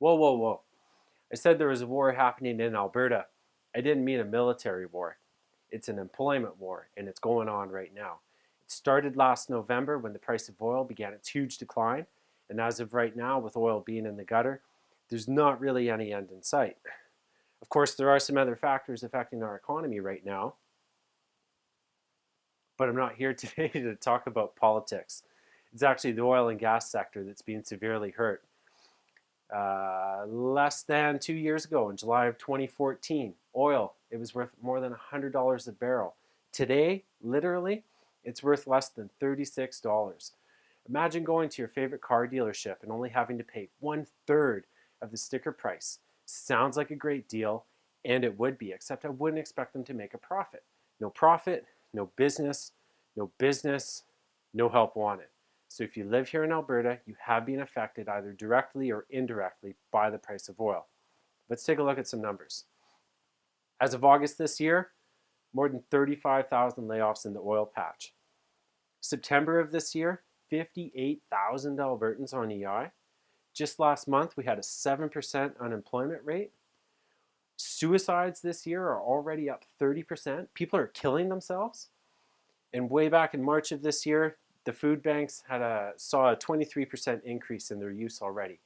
Whoa, whoa, whoa. I said there was a war happening in Alberta. I didn't mean a military war. It's an employment war, and it's going on right now. It started last November when the price of oil began its huge decline, and as of right now, with oil being in the gutter, there's not really any end in sight. Of course, there are some other factors affecting our economy right now, but I'm not here today to talk about politics. It's actually the oil and gas sector that's being severely hurt. Less than 2 years ago, in July of 2014, oil, it was worth more than $100 a barrel. Today, literally, it's worth less than $36. Imagine going to your favorite car dealership and only having to pay 1/3 of the sticker price. Sounds like a great deal, and it would be, except I wouldn't expect them to make a profit, no business, no help wanted. So if you live here in Alberta, you have been affected either directly or indirectly by the price of oil. Let's take a look at some numbers. As of August this year, more than 35,000 layoffs in the oil patch. September of this year, 58,000 Albertans on EI. Just last month, we had a 7% unemployment rate. Suicides this year are already up 30%. People are killing themselves. And way back in March of this year, the food banks saw a 23% increase in their use already.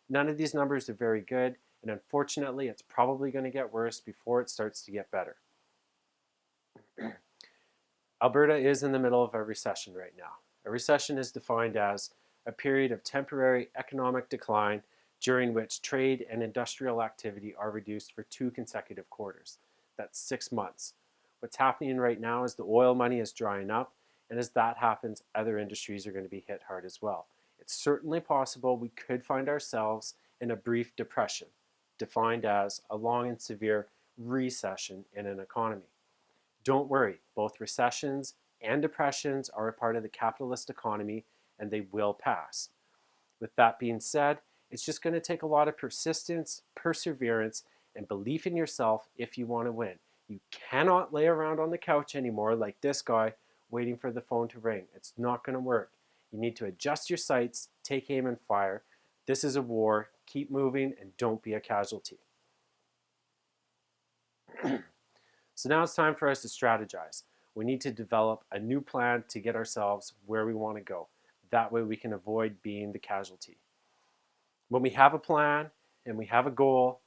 None of these numbers are very good, and unfortunately, it's probably going to get worse before it starts to get better. Alberta is in the middle of a recession right now. A recession is defined as a period of temporary economic decline during which trade and industrial activity are reduced for 2 consecutive quarters. That's 6 months. What's happening right now is the oil money is drying up, and as that happens, other industries are going to be hit hard as well. It's certainly possible we could find ourselves in a brief depression, defined as a long and severe recession in an economy. Don't worry, both recessions and depressions are a part of the capitalist economy, and they will pass. With that being said, it's just going to take a lot of persistence, perseverance, and belief in yourself if you want to win. You cannot lay around on the couch anymore like this guy waiting for the phone to ring. It's not going to work. You need to adjust your sights, take aim and fire. This is a war. Keep moving and don't be a casualty. So now it's time for us to strategize. We need to develop a new plan to get ourselves where we want to go. That way we can avoid being the casualty. When we have a plan and we have a goal,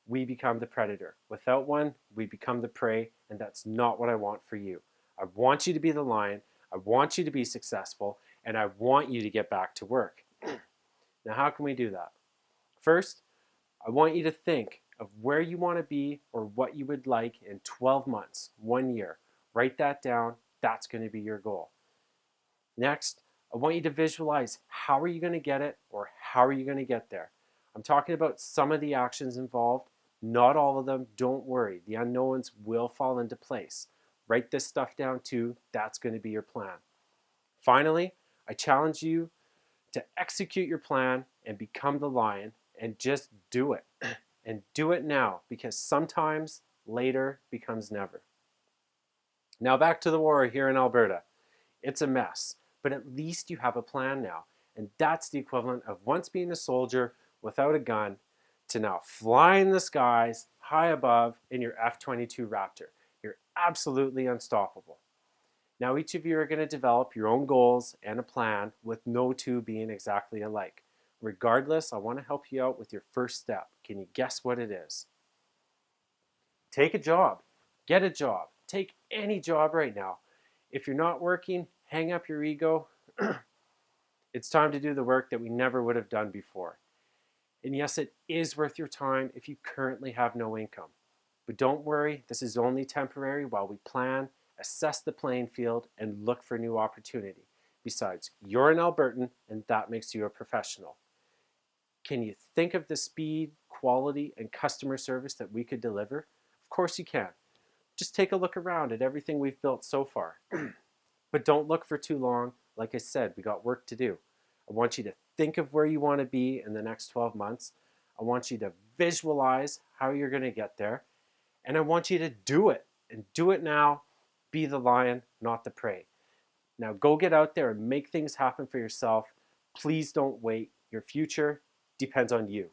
we become the predator. Without one, we become the prey, and that's not what I want for you. I want you to be the lion, I want you to be successful, and I want you to get back to work. Now, how can we do that? First, I want you to think of where you want to be or what you would like in 12 months, 1 year. Write that down. That's going to be your goal. Next, I want you to visualize how are you going to get it or how are you going to get there. I'm talking about some of the actions involved, not all of them. Don't worry, the unknowns will fall into place. Write this stuff down too. That's going to be your plan. Finally, I challenge you to execute your plan and become the lion and just do it. And do it now, because sometimes later becomes never. Now back to the war here in Alberta. It's a mess, but at least you have a plan now. And that's the equivalent of once being a soldier without a gun to now fly in the skies high above in your F-22 Raptor. You're absolutely unstoppable. Now each of you are going to develop your own goals and a plan with no two being exactly alike. Regardless, I want to help you out with your first step. Can you guess what it is? Take a job. Get a job. Take any job right now. If you're not working, hang up your ego. It's time to do the work that we never would have done before. And yes, it is worth your time if you currently have no income. But don't worry, this is only temporary while we plan, assess the playing field, and look for new opportunity. Besides, you're an Albertan, and that makes you a professional. Can you think of the speed, quality, and customer service that we could deliver? Of course you can. Just take a look around at everything we've built so far. But don't look for too long. Like I said, we got work to do. I want you to think of where you want to be in the next 12 months. I want you to visualize how you're going to get there. And I want you to do it. And do it now. Be the lion, not the prey. Now go get out there and make things happen for yourself. Please don't wait. Your future depends on you.